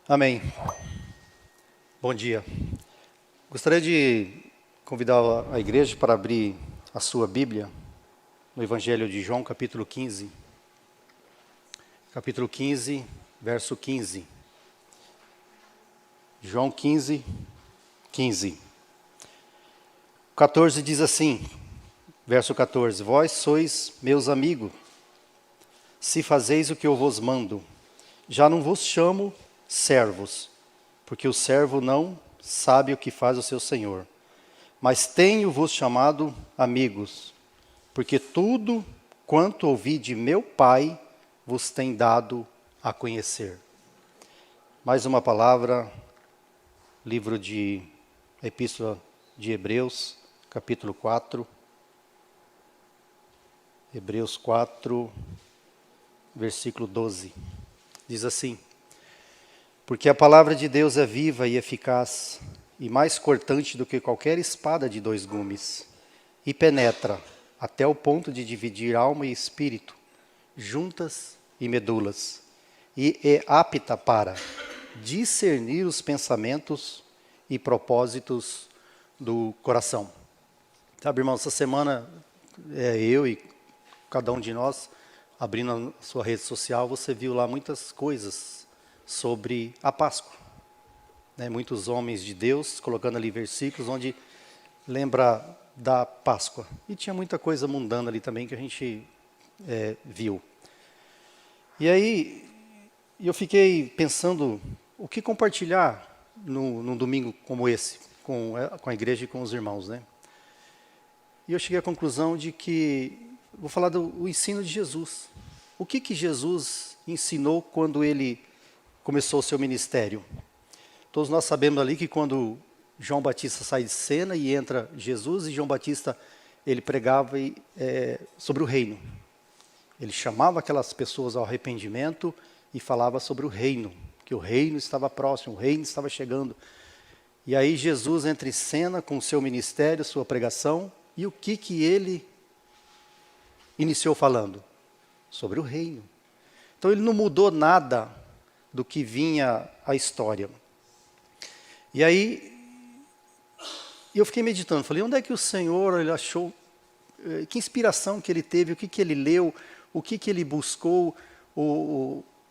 Amém. Bom dia. Gostaria de convidar a igreja para abrir a sua Bíblia no Evangelho de João, capítulo 15. Capítulo 15, verso 15. João 15, 15. 14 diz assim, verso 14: Vós sois meus amigos, se fazeis o que eu vos mando. Já não vos chamo servos, porque o servo não sabe o que faz o seu senhor. Mas tenho-vos chamado amigos, porque tudo quanto ouvi de meu Pai vos tem dado a conhecer. Mais uma palavra, livro de Epístola de Hebreus, capítulo 4. Hebreus 4, versículo 12. Diz assim: Porque a palavra de Deus é viva e eficaz, e mais cortante do que qualquer espada de dois gumes, e penetra até o ponto de dividir alma e espírito, juntas e medulas, e é apta para discernir os pensamentos e propósitos do coração. Sabe, irmão, essa semana eu e cada um de nós, abrindo a sua rede social, você viu lá muitas coisas sobre a Páscoa. Muitos homens de Deus colocando ali versículos onde lembra da Páscoa. E tinha muita coisa mundana ali também que a gente viu. E aí eu fiquei pensando o que compartilhar num domingo como esse, com a igreja e com os irmãos, né? E eu cheguei à conclusão de que vou falar do ensino de Jesus. O que Jesus ensinou quando ele começou o seu ministério? Todos nós sabemos ali que quando João Batista sai de cena e entra Jesus, e João Batista ele pregava sobre o reino. Ele chamava aquelas pessoas ao arrependimento e falava sobre o reino, que o reino estava próximo, o reino estava chegando. E aí Jesus entra em cena com o seu ministério, sua pregação, e o que ele iniciou falando? Sobre o reino. Então ele não mudou nada do que vinha a história. E aí eu fiquei meditando, falei, onde é que o Senhor ele achou, que inspiração que ele teve, o que ele leu, o que ele buscou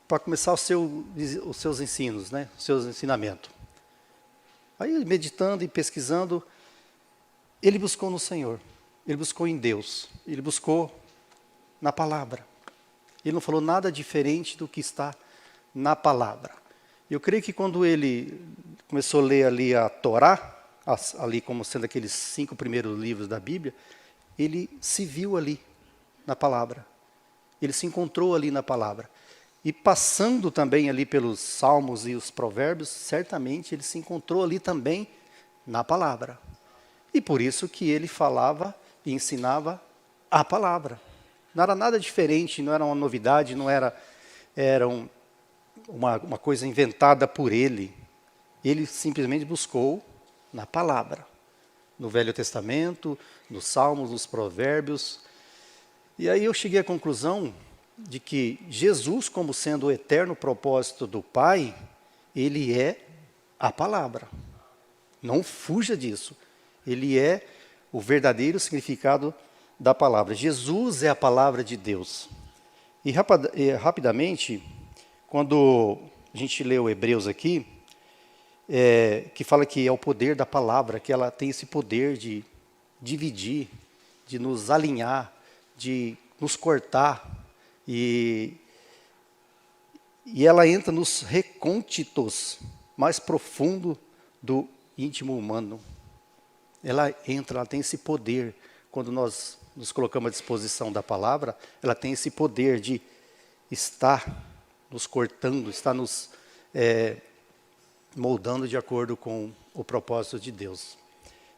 para começar os seus ensinos, né? Os seus ensinamentos. Aí meditando e pesquisando, ele buscou no Senhor, ele buscou em Deus, ele buscou na palavra. Ele não falou nada diferente do que está na palavra. Eu creio que quando ele começou a ler ali a Torá, ali como sendo aqueles 5 primeiros livros da Bíblia, ele se viu ali na palavra. Ele se encontrou ali na palavra. E passando também ali pelos Salmos e os Provérbios, certamente ele se encontrou ali também na palavra. E por isso que ele falava e ensinava a palavra. Não era nada diferente, não era uma novidade, não era uma coisa inventada por ele. Ele simplesmente buscou na palavra, no Velho Testamento, nos Salmos, nos Provérbios. E aí eu cheguei à conclusão de que Jesus, como sendo o eterno propósito do Pai, ele é a palavra. Não fuja disso. Ele é o verdadeiro significado da palavra. Jesus é a palavra de Deus. E rapidamente, quando a gente lê o Hebreus aqui, que fala que é o poder da palavra, que ela tem esse poder de dividir, de nos alinhar, de nos cortar, e ela entra nos recônditos mais profundo do íntimo humano. Ela tem esse poder, quando nós nos colocamos à disposição da palavra, ela tem esse poder de estar nos cortando, estar nos moldando de acordo com o propósito de Deus,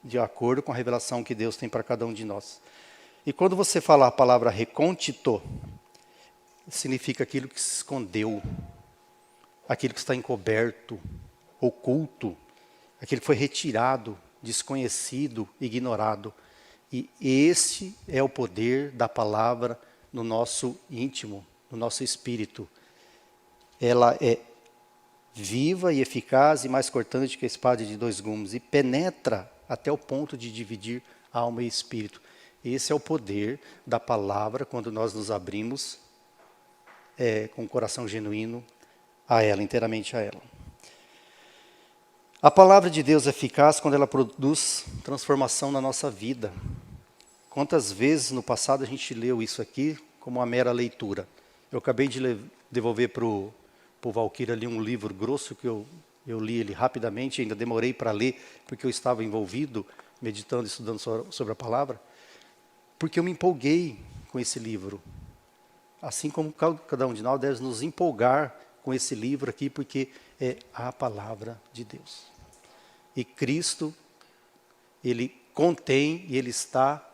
de acordo com a revelação que Deus tem para cada um de nós. E quando você fala a palavra recôndito, significa aquilo que se escondeu, aquilo que está encoberto, oculto, aquilo que foi retirado, desconhecido, ignorado. E esse é o poder da palavra no nosso íntimo, no nosso espírito. Ela é viva e eficaz e mais cortante que a espada de dois gumes e penetra até o ponto de dividir alma e espírito. Esse é o poder da palavra quando nós nos abrimos com o coração genuíno a ela, inteiramente a ela. A palavra de Deus é eficaz quando ela produz transformação na nossa vida. Quantas vezes no passado a gente leu isso aqui como uma mera leitura? Eu acabei de devolver para o Valquírio ali um livro grosso que eu li ele rapidamente, ainda demorei para ler, porque eu estava envolvido, meditando, estudando sobre a palavra, porque eu me empolguei com esse livro. Assim como cada um de nós deve nos empolgar com esse livro aqui, porque é a palavra de Deus. E Cristo, Ele contém e Ele está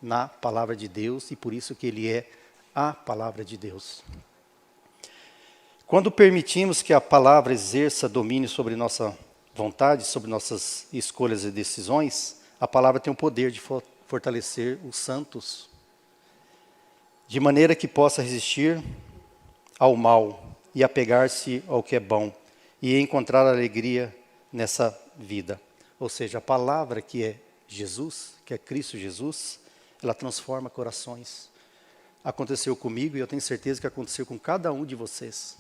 na palavra de Deus, e por isso que Ele é a palavra de Deus. Quando permitimos que a palavra exerça domínio sobre nossa vontade, sobre nossas escolhas e decisões, a palavra tem o poder de fortalecer os santos, de maneira que possa resistir ao mal e apegar-se ao que é bom e encontrar alegria nessa vida. Ou seja, a palavra que é Jesus, que é Cristo Jesus, ela transforma corações. Aconteceu comigo e eu tenho certeza que aconteceu com cada um de vocês.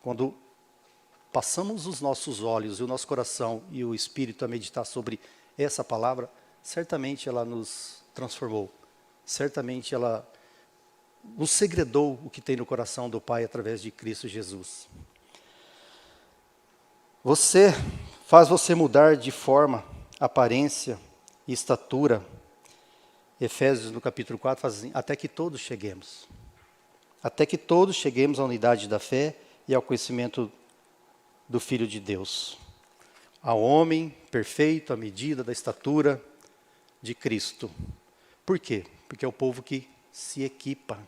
Quando passamos os nossos olhos e o nosso coração e o espírito a meditar sobre essa palavra, certamente ela nos transformou. Certamente ela nos segredou o que tem no coração do Pai através de Cristo Jesus. Faz você mudar de forma, aparência e estatura. Efésios no capítulo 4 faz assim, até que todos cheguemos. Até que todos cheguemos à unidade da fé e ao conhecimento do Filho de Deus. Ao homem perfeito, à medida da estatura de Cristo. Por quê? Porque é o povo que se equipa.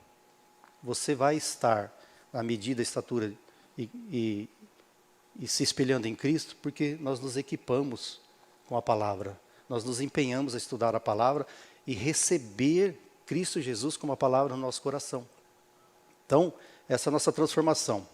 Você vai estar na medida da estatura e se espelhando em Cristo, porque nós nos equipamos com a palavra. Nós nos empenhamos a estudar a palavra e receber Cristo Jesus como a palavra no nosso coração. Então, essa é a nossa transformação.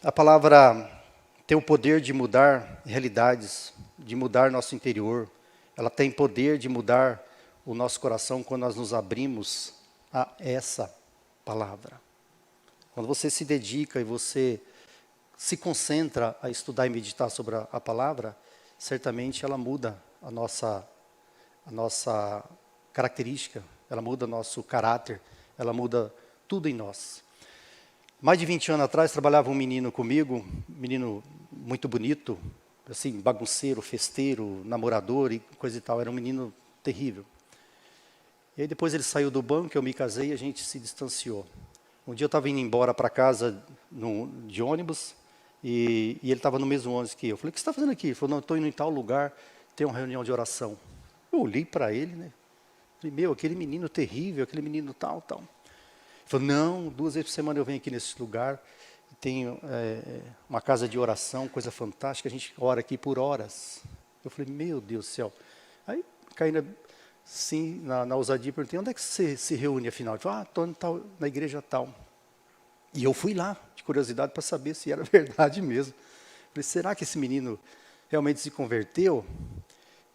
A palavra tem o poder de mudar realidades, de mudar nosso interior. Ela tem poder de mudar o nosso coração quando nós nos abrimos a essa palavra. Quando você se dedica e você se concentra a estudar e meditar sobre a palavra, certamente ela muda a nossa característica, ela muda nosso caráter, ela muda tudo em nós. Mais de 20 anos atrás, trabalhava um menino comigo, um menino muito bonito, assim, bagunceiro, festeiro, namorador e coisa e tal. Era um menino terrível. E aí depois ele saiu do banco, eu me casei e a gente se distanciou. Um dia eu estava indo embora para casa de ônibus e ele estava no mesmo ônibus que eu. Falei, o que você está fazendo aqui? Ele falou, não, estou indo em tal lugar, tem uma reunião de oração. Eu olhei para ele, né? Falei, aquele menino terrível, aquele menino tal. Ele falou, não, 2 vezes por semana eu venho aqui nesse lugar, tem uma casa de oração, coisa fantástica, a gente ora aqui por horas. Eu falei, meu Deus do céu. Aí caí na ousadia, perguntei, onde é que você se reúne afinal? Ele falou, estou na igreja tal. E eu fui lá, de curiosidade, para saber se era verdade mesmo. Falei, será que esse menino realmente se converteu?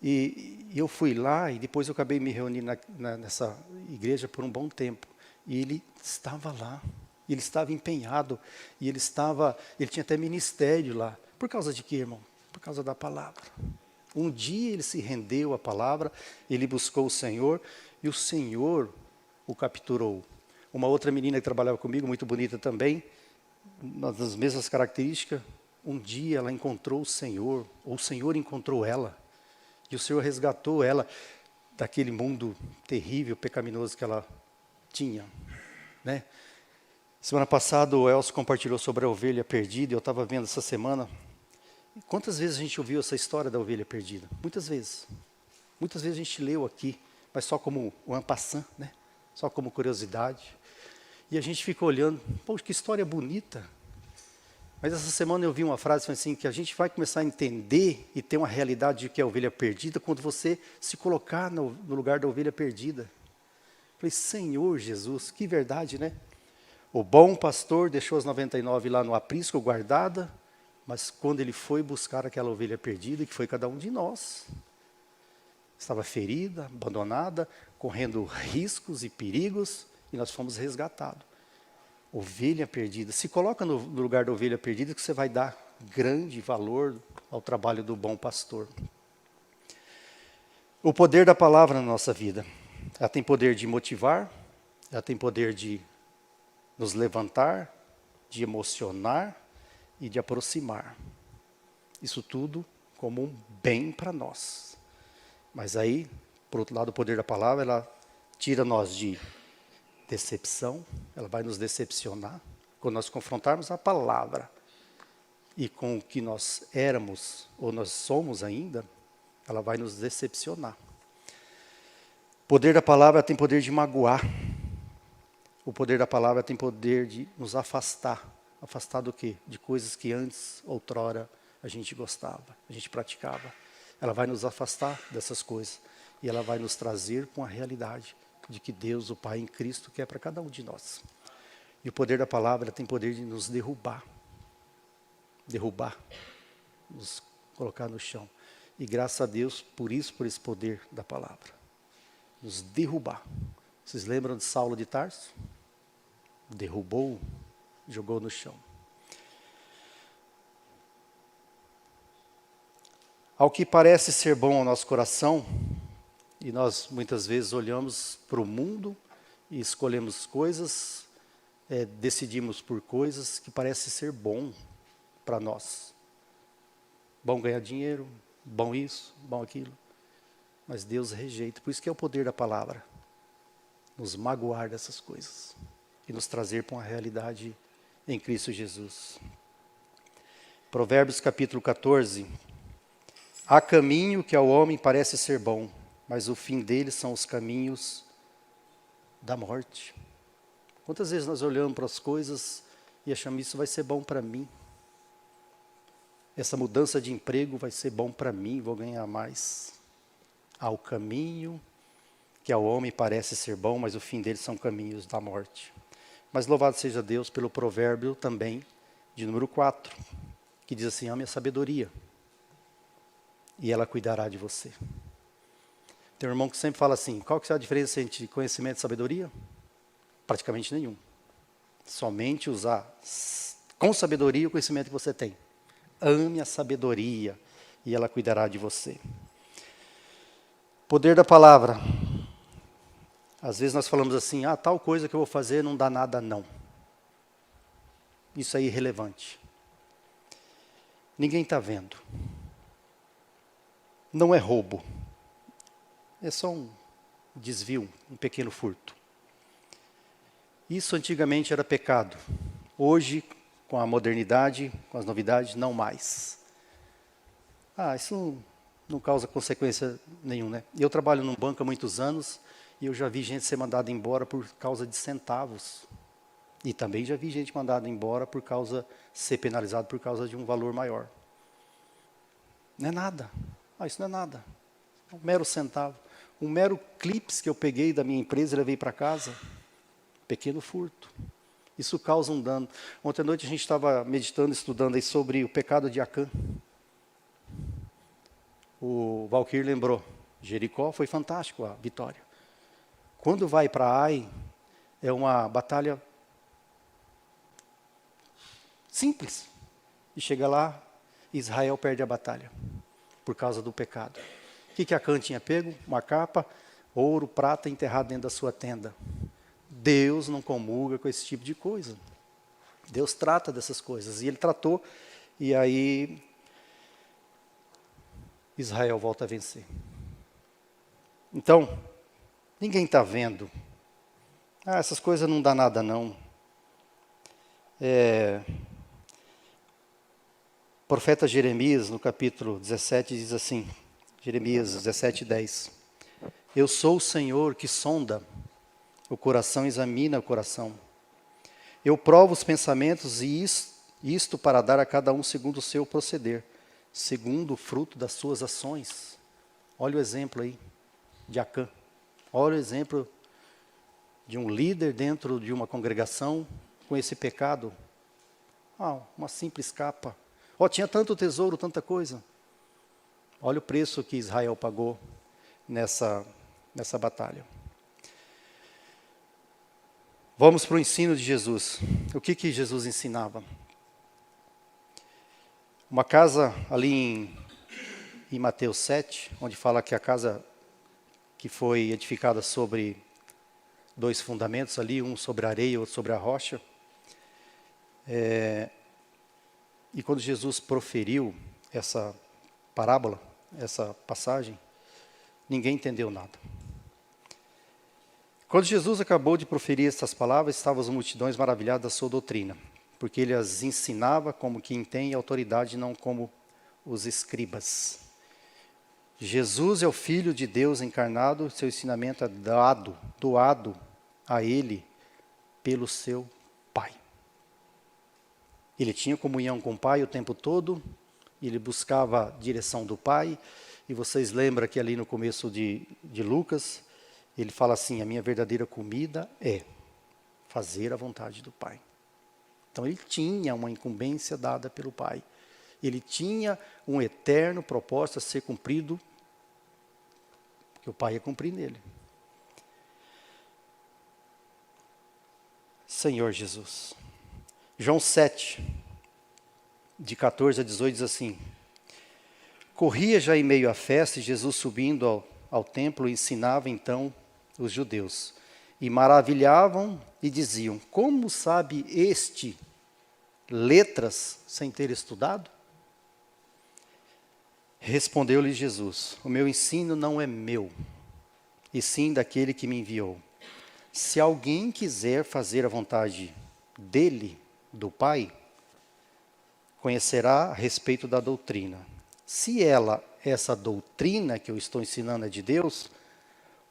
E eu fui lá e depois eu acabei me reunindo nessa igreja por um bom tempo. E ele estava lá, ele estava empenhado, e ele tinha até ministério lá. Por causa de quê, irmão? Por causa da palavra. Um dia ele se rendeu à palavra, ele buscou o Senhor, e o Senhor o capturou. Uma outra menina que trabalhava comigo, muito bonita também, das mesmas características, um dia ela encontrou o Senhor, ou o Senhor encontrou ela, e o Senhor resgatou ela daquele mundo terrível, pecaminoso que ela tinha, né? Semana passada o Elcio compartilhou sobre a ovelha perdida, e eu estava vendo essa semana. Quantas vezes a gente ouviu essa história da ovelha perdida? Muitas vezes. Muitas vezes a gente leu aqui, mas só como en passant, né? Só como curiosidade. E a gente fica olhando, poxa, que história bonita. Mas essa semana eu vi uma frase assim, que a gente vai começar a entender e ter uma realidade de que é a ovelha perdida quando você se colocar no lugar da ovelha perdida. Falei, Senhor Jesus, que verdade, né? O bom pastor deixou as 99 lá no aprisco, guardada, mas quando ele foi buscar aquela ovelha perdida, que foi cada um de nós, estava ferida, abandonada, correndo riscos e perigos, e nós fomos resgatados. Ovelha perdida. Se coloca no lugar da ovelha perdida, que você vai dar grande valor ao trabalho do bom pastor. O poder da palavra na nossa vida. Ela tem poder de motivar, ela tem poder de nos levantar, de emocionar e de aproximar. Isso tudo como um bem para nós. Mas aí, por outro lado, o poder da palavra, ela tira nós de decepção, ela vai nos decepcionar. Quando nós confrontarmos a palavra e com o que nós éramos, ou nós somos ainda, ela vai nos decepcionar. O poder da palavra tem poder de magoar. O poder da palavra tem poder de nos afastar. Afastar do quê? De coisas que antes, outrora, a gente gostava, a gente praticava. Ela vai nos afastar dessas coisas. E ela vai nos trazer com a realidade de que Deus, o Pai em Cristo, quer para cada um de nós. E o poder da palavra tem poder de nos derrubar. Derrubar. Nos colocar no chão. E graças a Deus, por isso, por esse poder da palavra. Nos derrubar. Vocês lembram de Saulo de Tarso? Derrubou, jogou no chão. Ao que parece ser bom ao nosso coração, e nós muitas vezes olhamos para o mundo e escolhemos coisas, decidimos por coisas que parecem ser bom para nós. Bom ganhar dinheiro, bom isso, bom aquilo. Mas Deus rejeita, por isso que é o poder da palavra. Nos magoar dessas coisas e nos trazer para uma realidade em Cristo Jesus. Provérbios capítulo 14. Há caminho que ao homem parece ser bom, mas o fim dele são os caminhos da morte. Quantas vezes nós olhamos para as coisas e achamos isso vai ser bom para mim? Essa mudança de emprego vai ser bom para mim, vou ganhar mais. Há o caminho que ao homem parece ser bom, mas o fim dele são caminhos da morte. Mas louvado seja Deus pelo provérbio também, de número 4, que diz assim, ame a sabedoria, e ela cuidará de você. Tem um irmão que sempre fala assim, qual que é a diferença entre conhecimento e sabedoria? Praticamente nenhum. Somente usar com sabedoria o conhecimento que você tem. Ame a sabedoria, e ela cuidará de você. Poder da palavra. Às vezes nós falamos assim, tal coisa que eu vou fazer não dá nada não. Isso é irrelevante. Ninguém está vendo. Não é roubo. É só um desvio, um pequeno furto. Isso antigamente era pecado. Hoje, com a modernidade, com as novidades, não mais. Isso não causa consequência nenhuma, né? Eu trabalho num banco há muitos anos e eu já vi gente ser mandada embora por causa de centavos. E também já vi gente mandada embora por causa, ser penalizado por causa de um valor maior. Não é nada. Isso não é nada. É um mero centavo. Um mero clips que eu peguei da minha empresa e levei para casa. Pequeno furto. Isso causa um dano. Ontem à noite a gente estava meditando, estudando aí sobre o pecado de Acã. O Valquir lembrou. Jericó foi fantástico a vitória. Quando vai para Ai, é uma batalha simples. E chega lá, Israel perde a batalha. Por causa do pecado. O que Acã tinha pego? Uma capa, ouro, prata enterrado dentro da sua tenda. Deus não comulga com esse tipo de coisa. Deus trata dessas coisas. E ele tratou, e aí Israel volta a vencer. Então, ninguém está vendo. Essas coisas não dá nada não. O profeta Jeremias, no capítulo 17, diz assim, Jeremias 17:10. Eu sou o Senhor que sonda o coração, examina o coração. Eu provo os pensamentos e isto para dar a cada um segundo o seu proceder, segundo o fruto das suas ações. Olha o exemplo aí de Acã. Olha o exemplo de um líder dentro de uma congregação com esse pecado. Uma simples capa. Tinha tanto tesouro, tanta coisa. Olha o preço que Israel pagou nessa batalha. Vamos para o ensino de Jesus. O que Jesus ensinava? Uma casa ali em Mateus 7, onde fala que a casa que foi edificada sobre 2 fundamentos ali, um sobre a areia, outro sobre a rocha. E quando Jesus proferiu essa parábola, essa passagem, ninguém entendeu nada. Quando Jesus acabou de proferir essas palavras, estavam as multidões maravilhadas da sua doutrina, porque ele as ensinava como quem tem autoridade, não como os escribas. Jesus é o Filho de Deus encarnado, seu ensinamento é doado a ele pelo seu Pai. Ele tinha comunhão com o Pai o tempo todo, ele buscava a direção do Pai, e vocês lembram que ali no começo de Lucas, ele fala assim, a minha verdadeira comida é fazer a vontade do Pai. Então ele tinha uma incumbência dada pelo Pai. Ele tinha um eterno propósito a ser cumprido, que o Pai ia cumprir nele. Senhor Jesus. João 7, de 14 a 18, diz assim, corria já em meio à festa, e Jesus subindo ao templo, ensinava então os judeus. E maravilhavam e diziam, como sabe este letras sem ter estudado? Respondeu-lhe Jesus, o meu ensino não é meu, e sim daquele que me enviou. Se alguém quiser fazer a vontade dele, do Pai, conhecerá a respeito da doutrina. Se essa doutrina que eu estou ensinando é de Deus,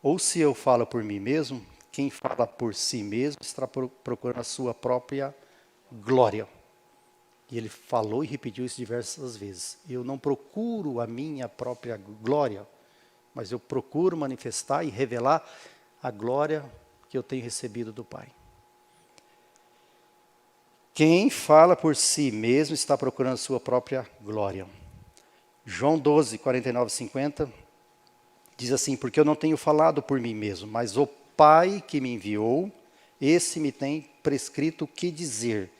ou se eu falo por mim mesmo, quem fala por si mesmo está procurando a sua própria glória. E ele falou e repetiu isso diversas vezes. Eu não procuro a minha própria glória, mas eu procuro manifestar e revelar a glória que eu tenho recebido do Pai. Quem fala por si mesmo está procurando a sua própria glória. João 12, 49 e 50, diz assim, porque eu não tenho falado por mim mesmo, mas o Pai que me enviou, esse me tem prescrito o que dizer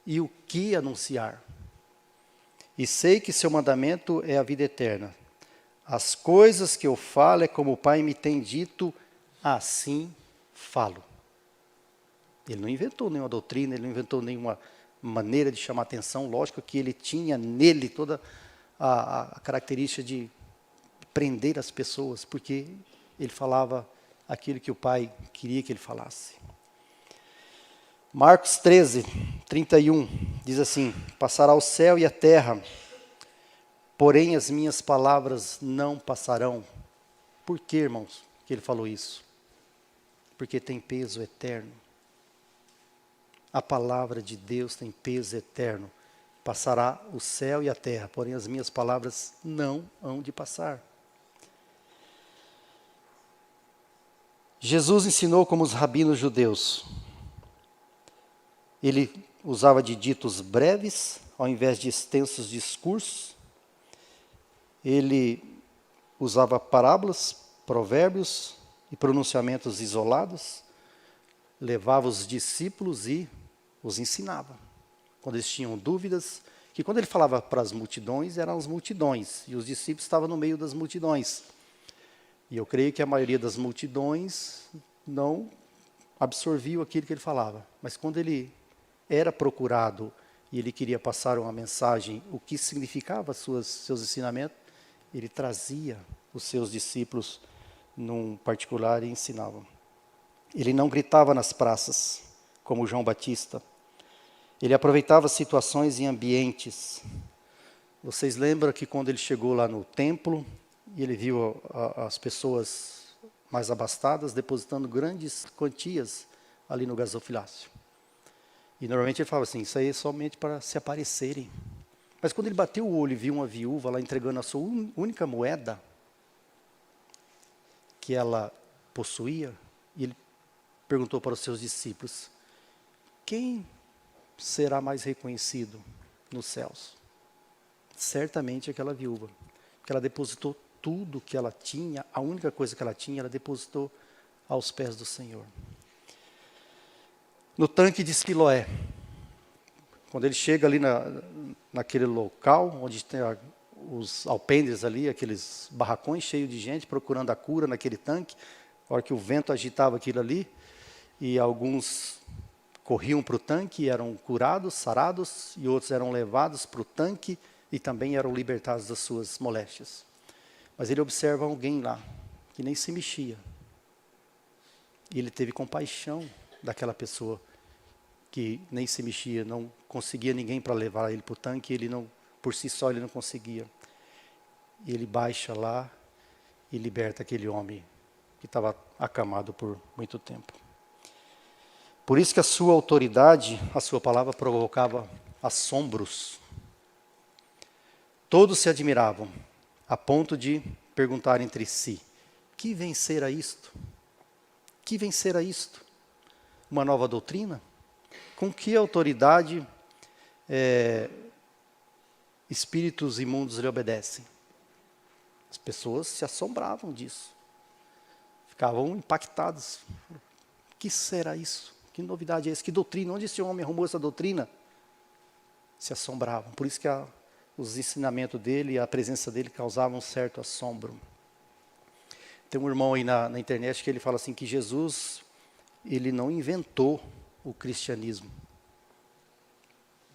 e o que anunciar. E sei que seu mandamento é a vida eterna. As coisas que eu falo é como o Pai me tem dito, assim falo. Ele não inventou nenhuma doutrina, ele não inventou nenhuma maneira de chamar atenção. Lógico que ele tinha nele toda a característica de prender as pessoas, porque ele falava aquilo que o Pai queria que ele falasse. Marcos 13, 31, diz assim, passará o céu e a terra, porém as minhas palavras não passarão. Por que, irmãos, que ele falou isso? Porque tem peso eterno. A palavra de Deus tem peso eterno. Passará o céu e a terra, porém as minhas palavras não hão de passar. Jesus ensinou como os rabinos judeus. Ele usava de ditos breves, ao invés de extensos discursos. Ele usava parábolas, provérbios e pronunciamentos isolados. Levava os discípulos e os ensinava. Quando eles tinham dúvidas, que quando ele falava para as multidões, eram as multidões, e os discípulos estavam no meio das multidões. E eu creio que a maioria das multidões não absorviam aquilo que ele falava. Mas quando ele era procurado e ele queria passar uma mensagem, o que significava seus ensinamentos, ele trazia os seus discípulos num particular e ensinava. Ele não gritava nas praças, como João Batista. Ele aproveitava situações e ambientes. Vocês lembram que quando ele chegou lá no templo, e ele viu as pessoas mais abastadas depositando grandes quantias ali no gasofilácio. E normalmente ele falava assim, isso aí é somente para se aparecerem. Mas quando ele bateu o olho e viu uma viúva lá entregando a sua única moeda que ela possuía, e ele perguntou para os seus discípulos, quem será mais reconhecido nos céus? Certamente aquela viúva, porque ela depositou tudo que ela tinha, a única coisa que ela tinha, ela depositou aos pés do Senhor. No tanque de Siloé, quando ele chega ali naquele local, onde tem os alpendres ali, aqueles barracões cheios de gente procurando a cura naquele tanque, a hora que o vento agitava aquilo ali, e alguns corriam para o tanque e eram curados, sarados, e outros eram levados para o tanque e também eram libertados das suas moléstias. Mas ele observa alguém lá, que nem se mexia. E ele teve compaixão daquela pessoa que nem se mexia, não conseguia ninguém para levar ele para o tanque, ele não, por si só ele não conseguia. E ele baixa lá e liberta aquele homem que estava acamado por muito tempo. Por isso que a sua autoridade, a sua palavra provocava assombros. Todos se admiravam, a ponto de perguntar entre si, que vencerá isto? Que vencerá isto? Uma nova doutrina? Com que autoridade espíritos imundos lhe obedecem? As pessoas se assombravam disso. Ficavam impactadas. O que será isso? Que novidade é essa? Que doutrina? Onde esse homem arrumou essa doutrina? Se assombravam. Por isso que os ensinamentos dele e a presença dele causavam um certo assombro. Tem um irmão aí na internet que ele fala assim que Jesus, ele não inventou o cristianismo.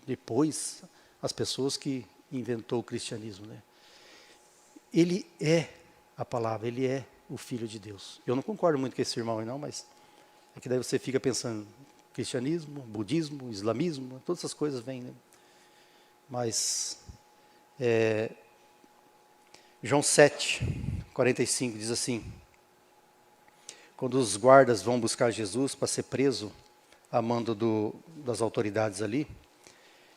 Depois, as pessoas que inventou o cristianismo, né? Ele é a palavra, ele é o Filho de Deus. Eu não concordo muito com esse irmão aí não, mas é que daí você fica pensando, cristianismo, budismo, islamismo, todas essas coisas vêm, né? Mas, João 7:45 diz assim, quando os guardas vão buscar Jesus para ser preso, a mando das autoridades ali,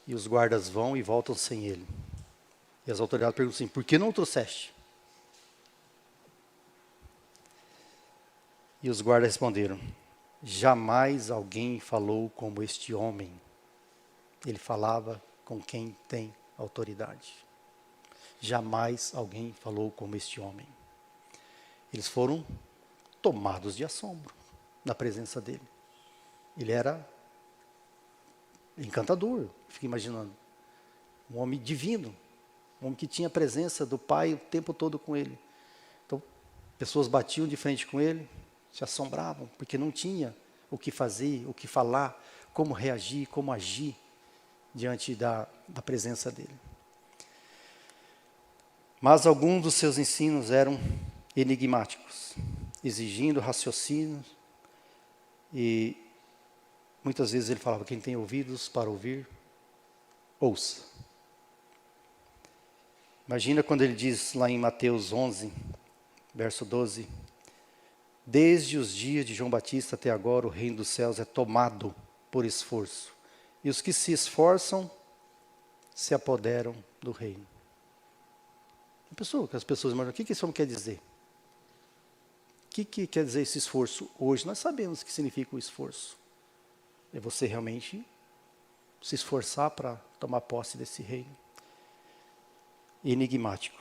e os guardas vão e voltam sem ele. E as autoridades perguntam assim, por que não o trouxeste? E os guardas responderam, jamais alguém falou como este homem. Ele falava com quem tem autoridade. Jamais alguém falou como este homem. Eles foram tomados de assombro na presença dele. Ele era encantador, fica imaginando. Um homem divino, um homem que tinha a presença do Pai o tempo todo com ele. Então, pessoas batiam de frente com ele, se assombravam, porque não tinha o que fazer, o que falar, como reagir, como agir diante da presença dele. Mas alguns dos seus ensinos eram enigmáticos, exigindo raciocínio, e muitas vezes ele falava, quem tem ouvidos para ouvir, ouça. Imagina quando ele diz lá em Mateus 11, verso 12, desde os dias de João Batista até agora o reino dos céus é tomado por esforço, e os que se esforçam se apoderam do reino. As pessoas imaginam, o que isso quer dizer? O que quer dizer esse esforço? Hoje nós sabemos o que significa o esforço. É você realmente se esforçar para tomar posse desse reino. Enigmático.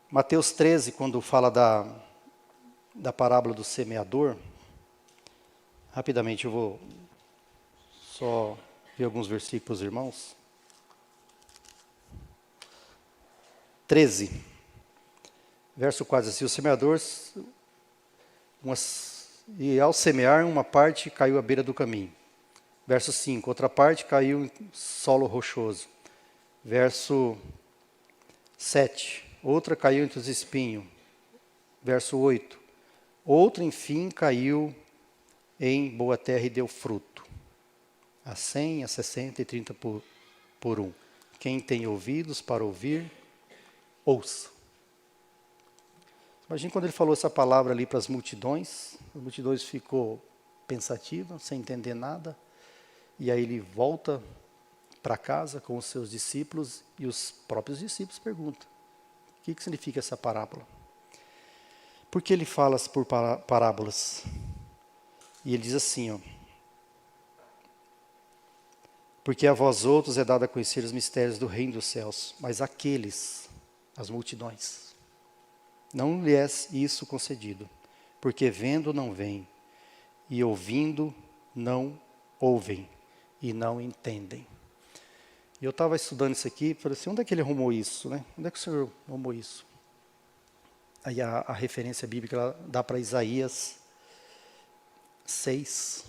Mateus 13, quando fala da parábola do semeador, rapidamente eu vou só ver alguns versículos, irmãos. 13, verso 4, assim, o semeador, e ao semear, uma parte caiu à beira do caminho. Verso 5, outra parte caiu em solo rochoso. Verso 7, outra caiu entre os espinhos. Verso 8, outra, enfim, caiu em boa terra e deu fruto. A 100, a 60 e 30 por um. Quem tem ouvidos para ouvir, ouça. Imagina quando ele falou essa palavra ali para as multidões ficou pensativa, sem entender nada. E aí ele volta para casa com os seus discípulos e os próprios discípulos perguntam: o que significa essa parábola? Por que ele fala por parábolas? E ele diz assim, ó: porque a vós outros é dado a conhecer os mistérios do reino dos céus, mas aqueles, as multidões, não lhe é isso concedido, porque vendo não veem, e ouvindo não ouvem, e não entendem. E eu estava estudando isso aqui, falei assim, onde é que ele arrumou isso, né? Onde é que o Senhor arrumou isso? Aí a referência bíblica ela dá para Isaías 6.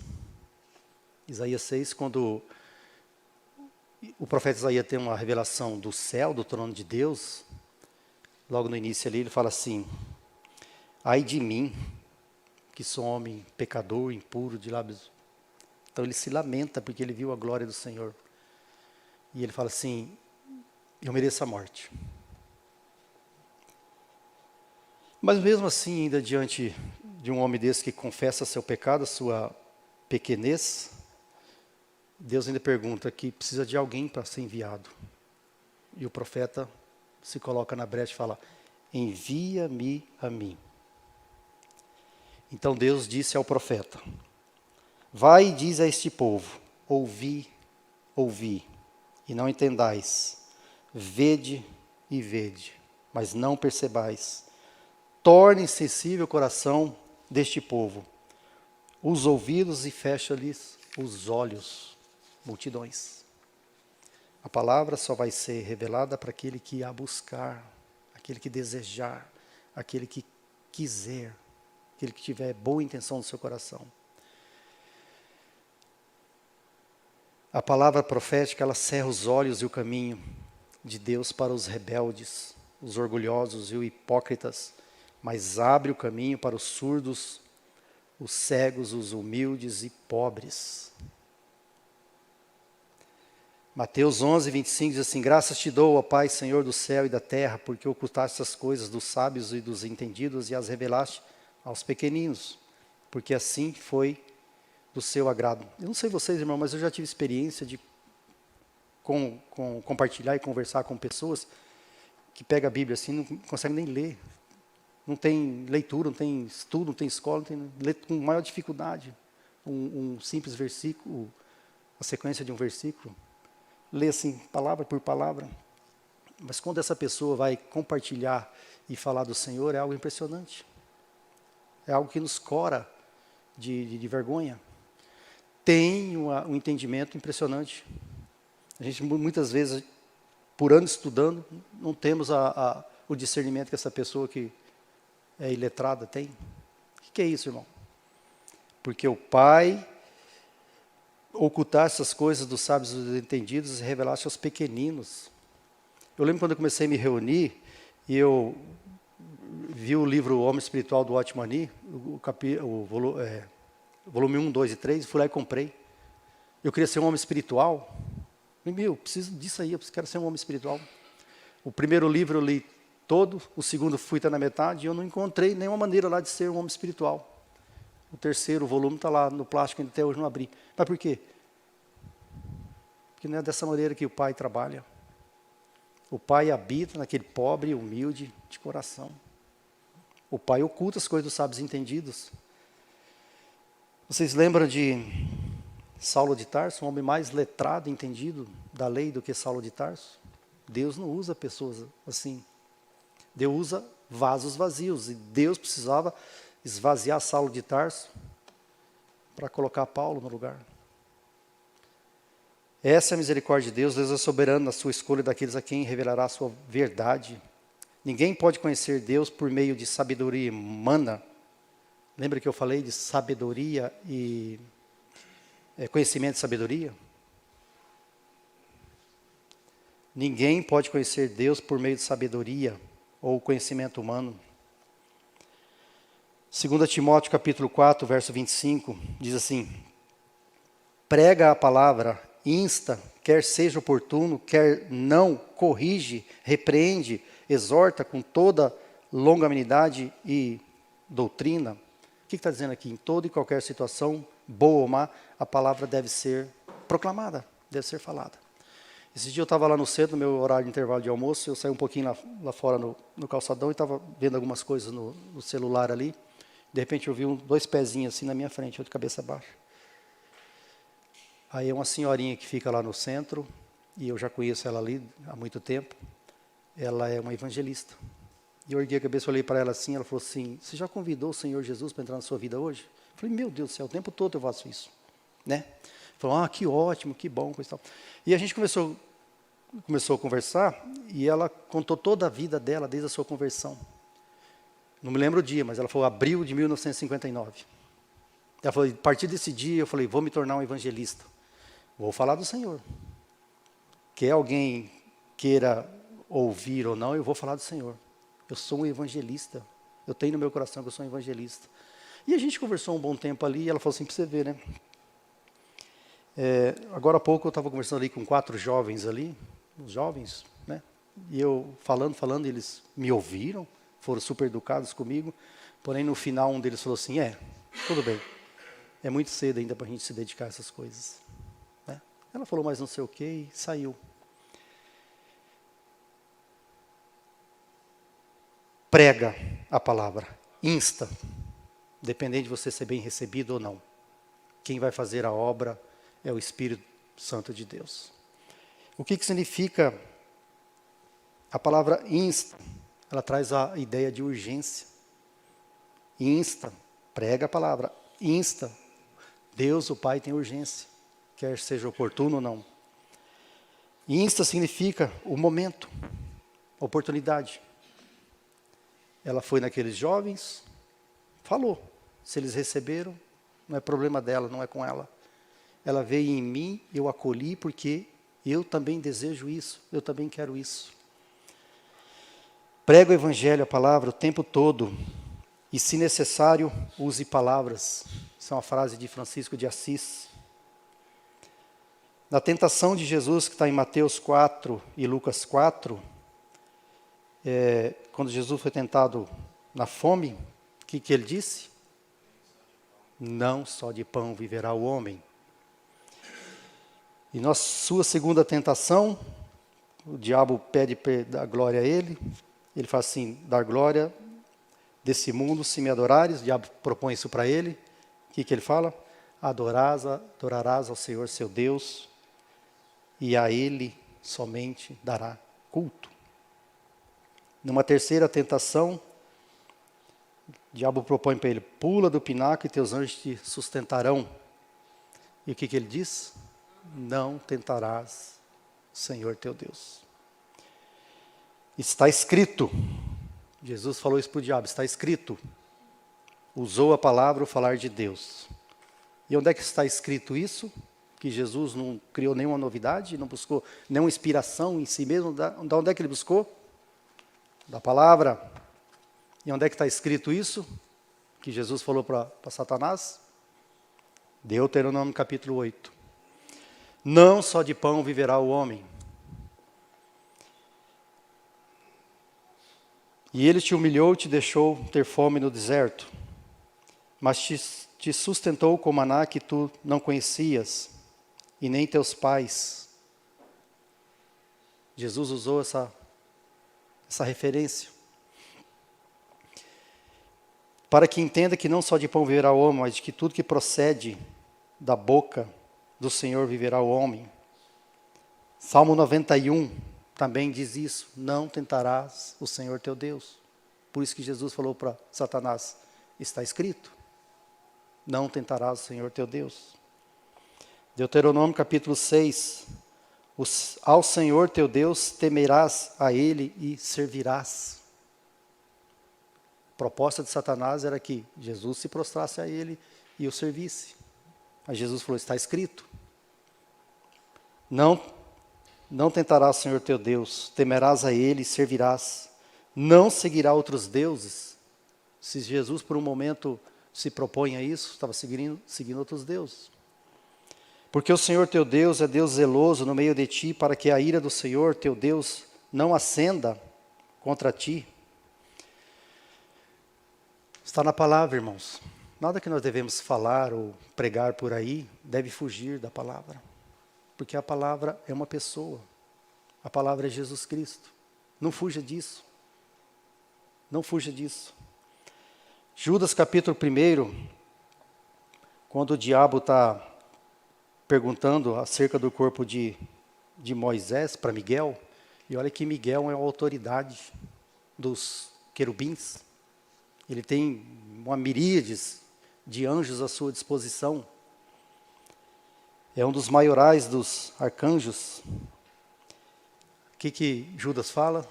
Isaías 6, quando o profeta Isaías tem uma revelação do céu, do trono de Deus, logo no início ali ele fala assim: ai de mim, que sou homem pecador, impuro de lábios. Então ele se lamenta porque ele viu a glória do Senhor. E ele fala assim: eu mereço a morte. Mas mesmo assim, ainda diante de um homem desse que confessa seu pecado, a sua pequenez, Deus ainda pergunta que precisa de alguém para ser enviado. E o profeta se coloca na brecha e fala: envia-me a mim. Então Deus disse ao profeta: vai e diz a este povo, ouvi, ouvi, e não entendais, vede e vede, mas não percebais. Torne sensível o coração deste povo, os ouvidos e fecha-lhes os olhos, multidões. A palavra só vai ser revelada para aquele que a buscar, aquele que desejar, aquele que quiser, aquele que tiver boa intenção no seu coração. A palavra profética, ela cerra os olhos e o caminho de Deus para os rebeldes, os orgulhosos e os hipócritas, mas abre o caminho para os surdos, os cegos, os humildes e pobres. Mateus 11, 25 diz assim: graças te dou, ó Pai, Senhor do céu e da terra, porque ocultaste essas coisas dos sábios e dos entendidos e as revelaste aos pequeninos, porque assim foi do seu agrado. Eu não sei vocês, irmão, mas eu já tive experiência de compartilhar e conversar com pessoas que pegam a Bíblia assim, não conseguem nem ler. Não tem leitura, não tem estudo, não tem escola, não tem, lê com maior dificuldade um simples versículo, a sequência de um versículo. Lê assim, palavra por palavra. Mas quando essa pessoa vai compartilhar e falar do Senhor, é algo impressionante. É algo que nos cora de vergonha. Tem um entendimento impressionante. A gente, muitas vezes, por anos estudando, não temos o discernimento que essa pessoa que é iletrada tem. O que é isso, irmão? Porque o Pai ocultar essas coisas dos sábios e dos entendidos e revelaste aos pequeninos. Eu lembro quando eu comecei a me reunir e eu vi o livro O Homem Espiritual do Otmani, volume 1, 2 e 3, fui lá e comprei. Eu queria ser um homem espiritual. Eu preciso disso aí, eu quero ser um homem espiritual. O primeiro livro eu li todo, o segundo fui até na metade e eu não encontrei nenhuma maneira lá de ser um homem espiritual. O terceiro volume está lá no plástico, até hoje não abri. Mas por quê? Porque não é dessa maneira que o Pai trabalha. O Pai habita naquele pobre e humilde de coração. O Pai oculta as coisas dos sábios entendidos. Vocês lembram de Saulo de Tarso, um homem mais letrado e entendido da lei do que Saulo de Tarso? Deus não usa pessoas assim. Deus usa vasos vazios. E Deus precisava esvaziar Saulo de Tarso para colocar Paulo no lugar. Essa é a misericórdia de Deus. Deus é soberano na sua escolha daqueles a quem revelará a sua verdade. Ninguém pode conhecer Deus por meio de sabedoria humana. Lembra que eu falei de sabedoria e conhecimento e sabedoria? Ninguém pode conhecer Deus por meio de sabedoria ou conhecimento humano. 2 Timóteo capítulo 4, verso 25, diz assim: prega a palavra, insta, quer seja oportuno, quer não, corrige, repreende, exorta com toda longanimidade e doutrina. O que está dizendo aqui? Em toda e qualquer situação, boa ou má, a palavra deve ser proclamada, deve ser falada. Esse dia eu estava lá no centro, no meu horário de intervalo de almoço, eu saí um pouquinho lá fora no calçadão e estava vendo algumas coisas no celular ali. De repente eu vi dois pezinhos assim na minha frente, eu de cabeça baixa. Aí é uma senhorinha que fica lá no centro, e eu já conheço ela ali há muito tempo. Ela é uma evangelista. E eu ergui a cabeça, olhei para ela assim, ela falou assim, você já convidou o Senhor Jesus para entrar na sua vida hoje? Eu falei, meu Deus do céu, o tempo todo eu faço isso. Né? Falou, que ótimo, que bom, coisa e tal. E a gente começou a conversar, e ela contou toda a vida dela, desde a sua conversão. Não me lembro o dia, mas ela falou, abril de 1959. Ela falou, a partir desse dia, eu falei, vou me tornar um evangelista. Vou falar do Senhor. Quer alguém queira ouvir ou não, eu vou falar do Senhor. Eu sou um evangelista. Eu tenho no meu coração que eu sou um evangelista. E a gente conversou um bom tempo ali, e ela falou assim, para você ver, né? Agora há pouco eu estava conversando ali com 4 jovens ali, os jovens, né? E eu falando, eles me ouviram, foram super educados comigo, porém no final um deles falou assim, tudo bem, é muito cedo ainda para a gente se dedicar a essas coisas. Né? Ela falou mais não sei o que e saiu. Prega a palavra, insta, dependendo de você ser bem recebido ou não. Quem vai fazer a obra é o Espírito Santo de Deus. O que significa a palavra insta? Ela traz a ideia de urgência. Insta, prega a palavra, insta. Deus, o Pai, tem urgência, quer seja oportuno ou não. Insta significa o momento, oportunidade. Ela foi naqueles jovens, falou. Se eles receberam, não é problema dela, não é com ela. Ela veio em mim, eu acolhi porque eu também desejo isso, eu também quero isso. Prega o evangelho, a palavra, o tempo todo. E, se necessário, use palavras. Isso é uma frase de Francisco de Assis. Na tentação de Jesus, que está em Mateus 4 e Lucas 4, quando Jesus foi tentado na fome, o que ele disse? Não só de pão viverá o homem. E na sua segunda tentação, o diabo pede dar glória a ele. Ele fala assim, dar glória desse mundo, se me adorares. O diabo propõe isso para ele. O que ele fala? Adorarás ao Senhor, seu Deus, e a Ele somente dará culto. Numa terceira tentação, o diabo propõe para ele, pula do pináculo e teus anjos te sustentarão. E o que ele diz? Não tentarás o Senhor teu Deus. Está escrito, Jesus falou isso para o diabo, está escrito, usou a palavra, o falar de Deus. E onde é que está escrito isso? Que Jesus não criou nenhuma novidade, não buscou nenhuma inspiração em si mesmo. Da onde é que ele buscou? Da palavra. E onde é que está escrito isso? Que Jesus falou para Satanás? Deuteronômio capítulo 8. Não só de pão viverá o homem. E ele te humilhou e te deixou ter fome no deserto, mas te sustentou com maná que tu não conhecias, e nem teus pais. Jesus usou essa referência. Para que entenda que não só de pão viverá o homem, mas de que tudo que procede da boca do Senhor viverá o homem. Salmo 91 também diz isso, não tentarás o Senhor teu Deus. Por isso que Jesus falou para Satanás, está escrito, não tentarás o Senhor teu Deus. Deuteronômio capítulo 6, ao Senhor teu Deus temerás a Ele e servirás. A proposta de Satanás era que Jesus se prostrasse a Ele e o servisse. Mas Jesus falou, está escrito, não tentarás o Senhor teu Deus, temerás a Ele e servirás. Não seguirá outros deuses. Se Jesus por um momento se propõe a isso, estava seguindo outros deuses. Porque o Senhor teu Deus é Deus zeloso no meio de ti, para que a ira do Senhor teu Deus não acenda contra ti. Está na palavra, irmãos. Nada que nós devemos falar ou pregar por aí deve fugir da palavra. Porque a palavra é uma pessoa. A palavra é Jesus Cristo. Não fuja disso. Não fuja disso. Judas capítulo 1, quando o diabo está perguntando acerca do corpo de Moisés para Miguel, e olha que Miguel é a autoridade dos querubins. Ele tem uma miríade de anjos à sua disposição. É um dos maiorais dos arcanjos. O que Judas fala?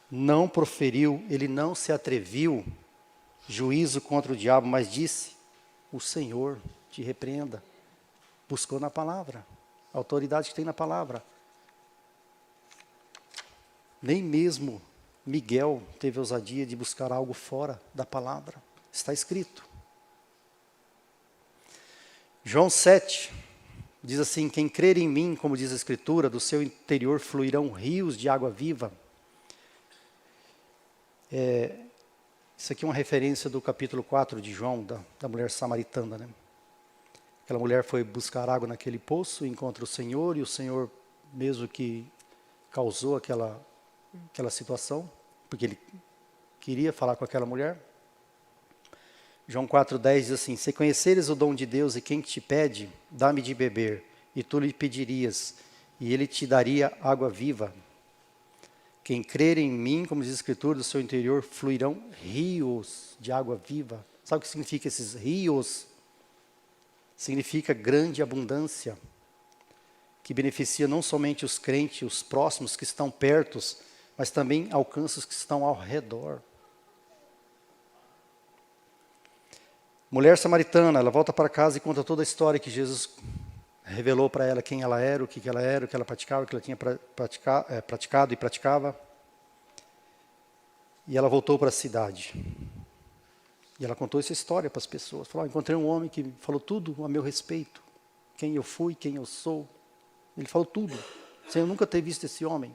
Não proferiu, ele não se atreviu juízo contra o diabo, mas disse: o Senhor te repreenda. Buscou na palavra, a autoridade que tem na palavra. Nem mesmo Miguel teve ousadia de buscar algo fora da palavra. Está escrito. João 7 diz assim: quem crer em mim, como diz a Escritura, do seu interior fluirão rios de água viva. Isso aqui é uma referência do capítulo 4 de João, da mulher samaritana, né? Aquela mulher foi buscar água naquele poço, encontra o Senhor, e o Senhor mesmo que causou aquela situação, porque ele queria falar com aquela mulher. João 4,10 diz assim: se conheceres o dom de Deus e quem te pede, dá-me de beber, e tu lhe pedirias, e ele te daria água viva. Quem crer em mim, como diz a Escritura, do seu interior fluirão rios de água viva. Sabe o que significa esses rios? Significa grande abundância, que beneficia não somente os crentes, os próximos que estão perto, mas também alcança os que estão ao redor. Mulher samaritana, ela volta para casa e conta toda a história que Jesus revelou para ela, quem ela era, o que ela era, o que ela praticava, o que ela tinha praticado e praticava. E ela voltou para a cidade. E ela contou essa história para as pessoas. Falou: encontrei um homem que falou tudo a meu respeito. Quem eu fui, quem eu sou. Ele falou tudo, sem eu nunca ter visto esse homem.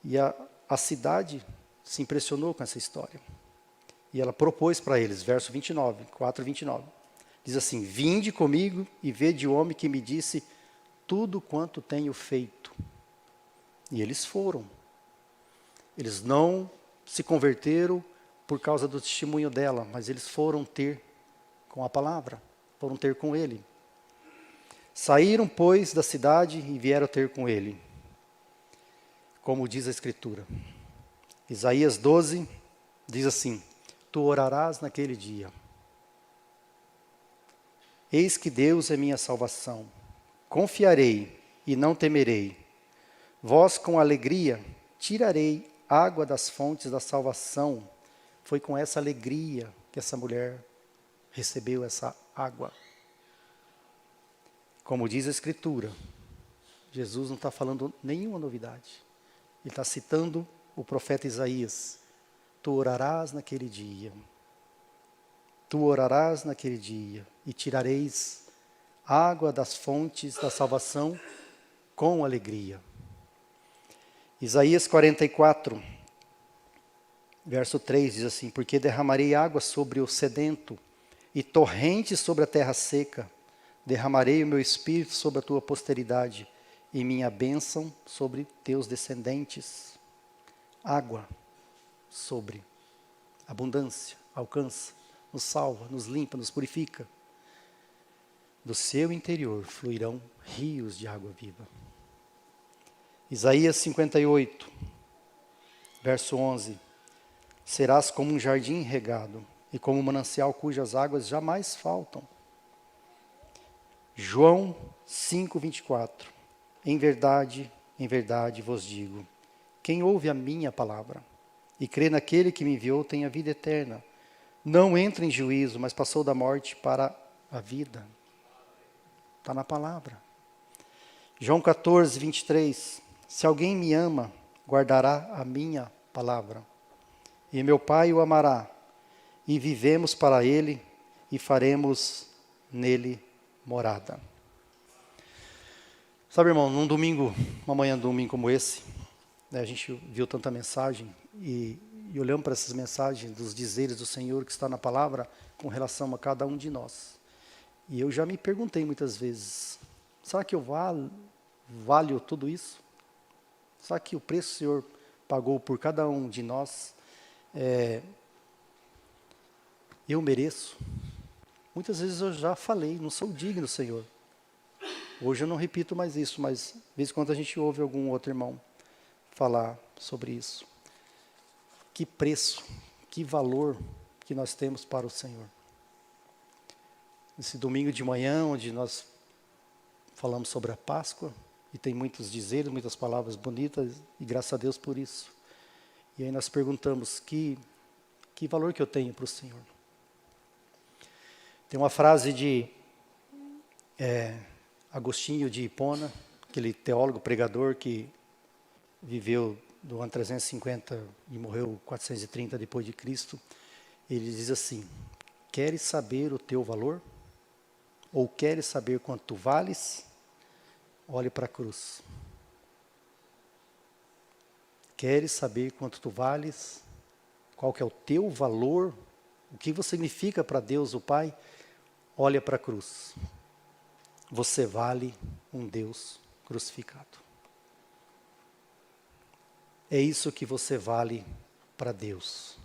E a cidade se impressionou com essa história. E ela propôs para eles, verso 29, 4:29. Diz assim: vinde comigo e vede o homem que me disse tudo quanto tenho feito. E eles foram. Eles não se converteram por causa do testemunho dela, mas eles foram ter com a palavra, foram ter com ele. Saíram, pois, da cidade e vieram ter com ele, como diz a Escritura. Isaías 12 diz assim: tu orarás naquele dia. Eis que Deus é minha salvação. Confiarei e não temerei. Vós com alegria tirarei água das fontes da salvação. Foi com essa alegria que essa mulher recebeu essa água. Como diz a Escritura, Jesus não está falando nenhuma novidade. Ele está citando o profeta Isaías. Tu orarás naquele dia. Tu orarás naquele dia e tirareis água das fontes da salvação com alegria. Isaías 44, verso 3 diz assim: porque derramarei água sobre o sedento e torrentes sobre a terra seca. Derramarei o meu espírito sobre a tua posteridade e minha bênção sobre teus descendentes. Água sobre abundância, alcança, nos salva, nos limpa, nos purifica. Do seu interior fluirão rios de água viva. Isaías 58, verso 11. Serás como um jardim regado e como um manancial cujas águas jamais faltam. João 5:24. Em verdade vos digo, quem ouve a minha palavra e crê naquele que me enviou tem a vida eterna. Não entra em juízo, mas passou da morte para a vida. Está na palavra. João 14:23. Se alguém me ama, guardará a minha palavra. E meu Pai o amará. E vivemos para ele e faremos nele morada. Sabe, irmão, num domingo, uma manhã de domingo como esse, né, a gente viu tanta mensagem e e olhamos para essas mensagens dos dizeres do Senhor que está na palavra com relação a cada um de nós. E eu já me perguntei muitas vezes, será que eu valho tudo isso? Será que o preço que o Senhor pagou por cada um de nós, eu mereço? Muitas vezes eu já falei, não sou digno, Senhor. Hoje eu não repito mais isso, mas de vez em quando a gente ouve algum outro irmão falar sobre isso. Que preço, que valor que nós temos para o Senhor. Esse domingo de manhã, onde nós falamos sobre a Páscoa, e tem muitos dizeres, muitas palavras bonitas, e graças a Deus por isso. E aí nós perguntamos, que valor que eu tenho para o Senhor? Tem uma frase de Agostinho de Hipona, aquele teólogo, pregador que viveu do ano 350 e morreu 430 depois de Cristo. Ele diz assim: queres saber o teu valor? Ou queres saber quanto tu vales? Olhe para a cruz. Queres saber quanto tu vales? Qual que é o teu valor? O que você significa para Deus, o Pai? Olha para a cruz. Você vale um Deus crucificado. É isso que você vale para Deus.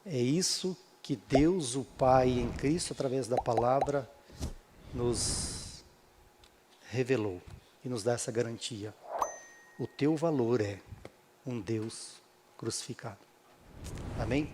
É isso que Deus, o Pai, em Cristo, através da palavra, nos revelou e nos dá essa garantia. O teu valor é um Deus crucificado. Amém?